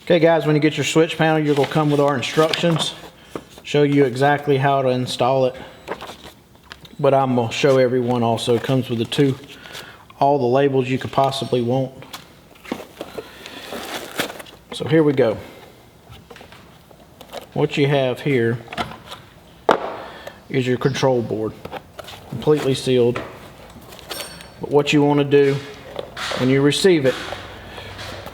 Okay guys, when you get your switch panel, you're going to come with our instructions. Show you exactly how to install it. But I'm going to show everyone also. It comes with all the labels you could possibly want. So here we go. What you have here is your control board. Completely sealed. But what you want to do when you receive it,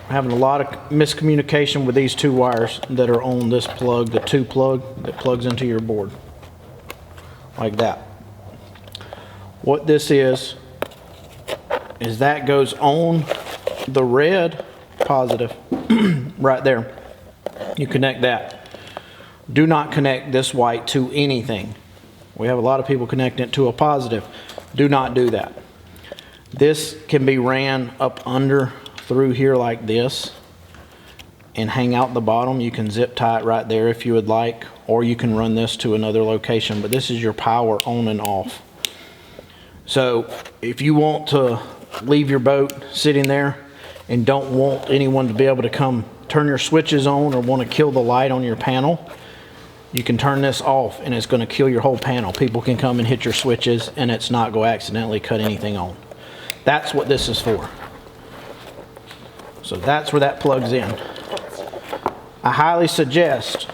having a lot of miscommunication with these two wires that are on this plug, the 2 plug that plugs into your board. Like that. What this is that goes on the red positive right there. You connect that. Do not connect this white to anything. We have a lot of people connecting it to a positive. Do not do that. This can be ran up under through here like this and hang out the bottom. You can zip tie it right there if you would like, or you can run this to another location, but this is your power on and off. So if you want to leave your boat sitting there and don't want anyone to be able to come turn your switches on or want to kill the light on your panel, you can turn this off and it's going to kill your whole panel. People can come and hit your switches and it's not going to accidentally cut anything on. That's what this is for. So that's where that plugs in. I highly suggest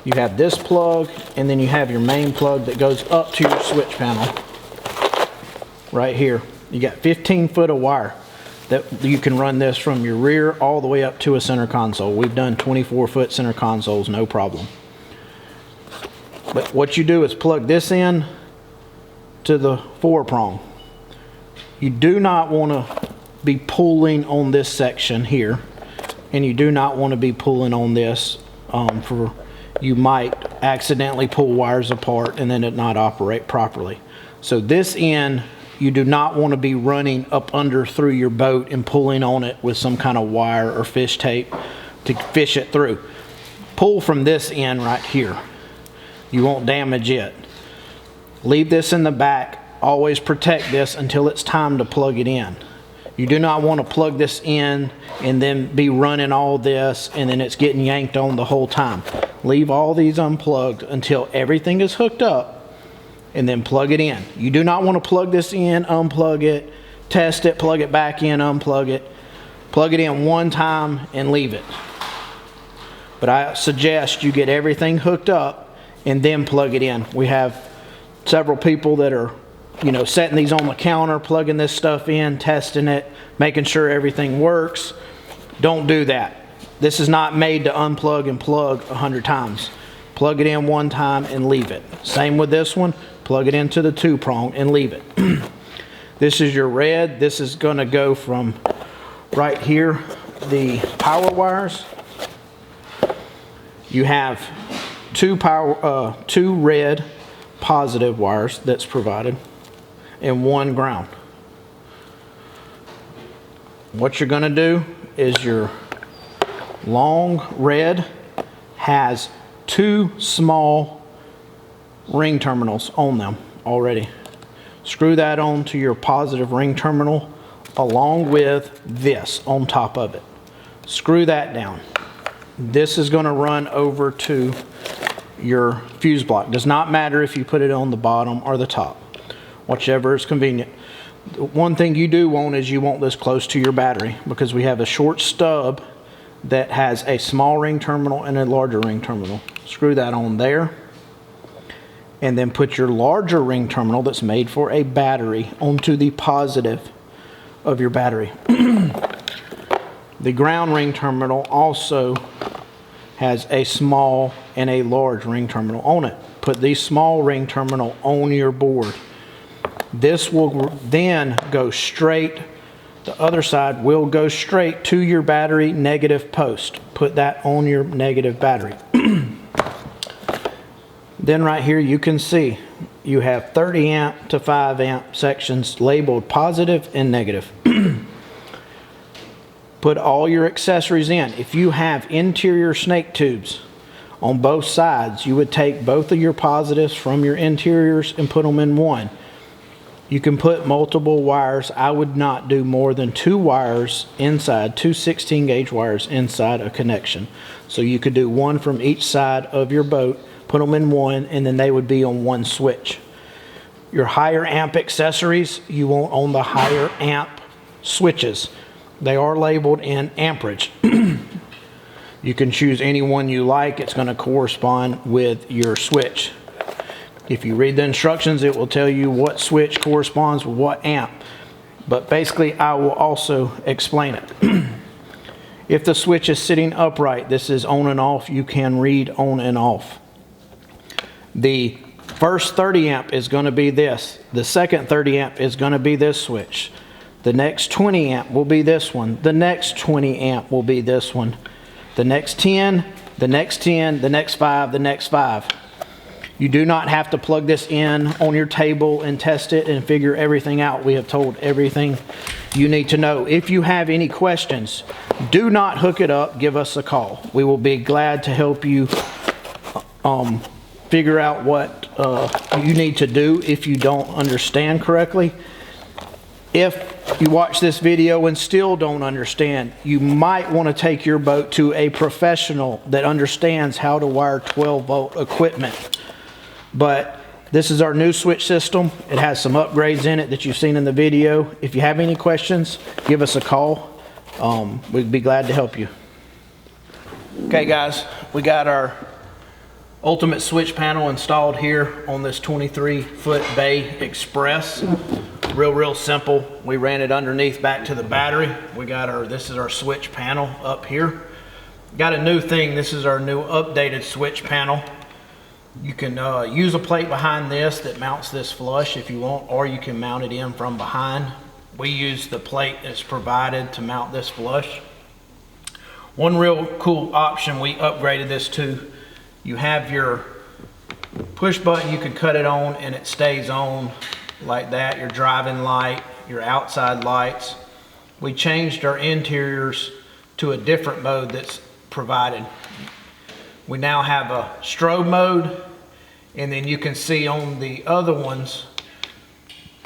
you have this plug and then you have your main plug that goes up to your switch panel right here. You got 15 foot of wire that you can run this from your rear all the way up to a center console. We've done 24 foot center consoles, no problem. But what you do is plug this in to the 4-prong. You do not want to be pulling on this section here, and you do not want to be pulling on this you might accidentally pull wires apart and then it not operate properly. So this end you do not want to be running up under through your boat and pulling on it with some kind of wire or fish tape to fish it through. Pull from this end right here. You won't damage it. Leave this in the back. Always protect this until it's time to plug it in. You do not want to plug this in and then be running all this and then it's getting yanked on the whole time. Leave all these unplugged until everything is hooked up and then plug it in. You do not want to plug this in, unplug it, test it, plug it back in, unplug it. Plug it in one time and leave it. But I suggest you get everything hooked up and then plug it in. We have several people that are setting these on the counter, plugging this stuff in, testing it, making sure everything works. Don't do that. This is not made to unplug and plug 100 times. Plug it in one time and leave it. Same with this one. Plug it into the 2-prong and leave it. This is your red. This is going to go from right here, the power wires. You have two red positive wires that's provided and 1 ground. What you're going to do is your long red has 2 small ring terminals on them already. Screw that on to your positive ring terminal along with this on top of it. Screw that down. This is going to run over to your fuse block. Does not matter if you put it on the bottom or the top, whichever is convenient. The one thing you do want is you want this close to your battery because we have a short stub that has a small ring terminal and a larger ring terminal. Screw that on there and then put your larger ring terminal that's made for a battery onto the positive of your battery. The ground ring terminal also has a small and a large ring terminal on it. Put the small ring terminal on your board. This will then go straight, the other side will go straight to your battery negative post. Put that on your negative battery. Then right here you can see you have 30 amp to 5 amp sections labeled positive and negative. Put all your accessories in. If you have interior snake tubes on both sides, you would take both of your positives from your interiors and put them in one. You can put multiple wires. I would not do more than 2 wires inside, 2 16-gauge wires inside a connection. So you could do one from each side of your boat, put them in one, and then they would be on one switch. Your higher amp accessories, you want on the higher amp switches. They are labeled in amperage. You can choose any one you like. It's going to correspond with your switch. If you read the instructions, it will tell you what switch corresponds with what amp. But basically, I will also explain it. If the switch is sitting upright, this is on and off. You can read on and off. The first 30 amp is going to be this. The second 30 amp is going to be this switch. The next 20 amp will be this one. The next 20 amp will be this one. The next 10, the next 10, the next 5, the next 5. You do not have to plug this in on your table and test it and figure everything out. We have told everything you need to know. If you have any questions, do not hook it up. Give us a call. We will be glad to help you figure out what you need to do if you don't understand correctly. If you watch this video and still don't understand, you might want to take your boat to a professional that understands how to wire 12-volt equipment. But this is our new switch system. It has some upgrades in it that you've seen in the video. If you have any questions, give us a call. We'd be glad to help you. Okay guys, we got our ultimate switch panel installed here on this 23-foot Bay Express. Real simple. We ran it underneath back to the battery. We got this is our switch panel up here. Got a new thing. This is our new updated switch panel. You can use a plate behind this that mounts this flush if you want, or you can mount it in from behind. We use the plate that's provided to mount this flush. One real cool option we upgraded this to, you have your push button, you can cut it on and it stays on like that. Your driving light, your outside lights. We changed our interiors to a different mode that's provided. We now have a strobe mode, and then you can see on the other ones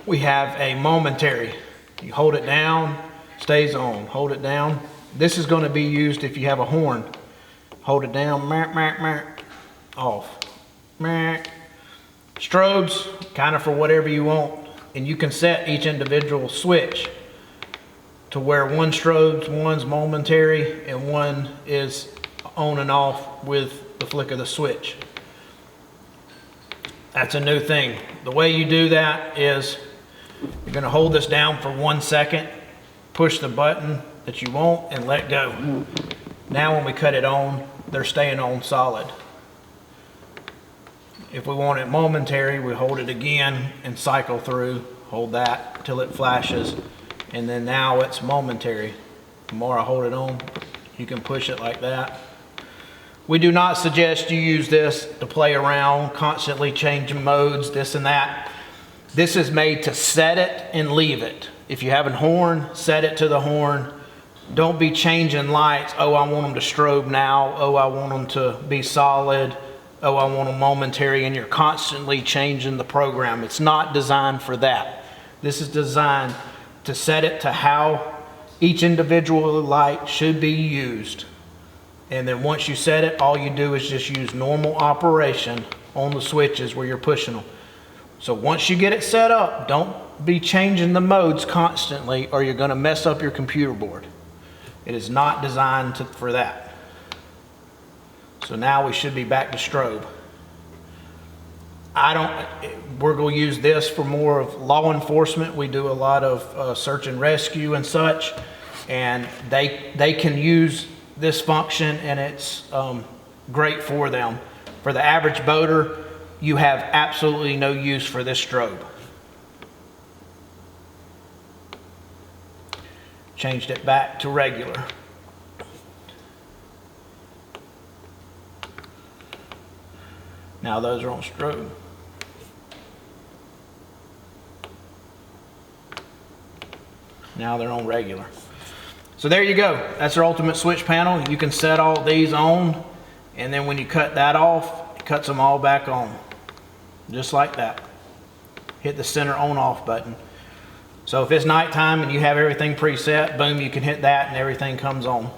we have a momentary. You hold it down, stays on. Hold it down. This is going to be used if you have a horn. Hold it down, off. Strobes, kind of for whatever you want, and you can set each individual switch to where one's momentary and one is on and off with the flick of the switch. That's a new thing. The way you do that is you're going to hold this down for 1 second, push the button that you want, and let go. Now when we cut it on, they're staying on solid. If we want it momentary, we hold it again and cycle through, hold that till it flashes, and then now it's momentary. The more I hold it on, you can push it like that. We do not suggest you use this to play around, constantly changing modes, this and that. This is made to set it and leave it. If you have a horn, set it to the horn. Don't be changing lights. Oh, I want them to strobe now. Oh, I want them to be solid. Oh, I want them momentary, and you're constantly changing the program. It's not designed for that. This is designed to set it to how each individual light should be used. And then once you set it, all you do is just use normal operation on the switches where you're pushing them. So once you get it set up, don't be changing the modes constantly or you're going to mess up your computer board. It is not designed for that. So now we should be back to strobe. We're going to use this for more of law enforcement. We do a lot of search and rescue and such, and they can use this function, and it's great for them. For the average boater, you have absolutely no use for this strobe. Changed it back to regular. Now those are on strobe. Now they're on regular. So there you go. That's our ultimate switch panel. You can set all these on, and then when you cut that off, it cuts them all back on. Just like that. hit the center on-off button. So if it's nighttime and you have everything preset, boom, you can hit that and everything comes on.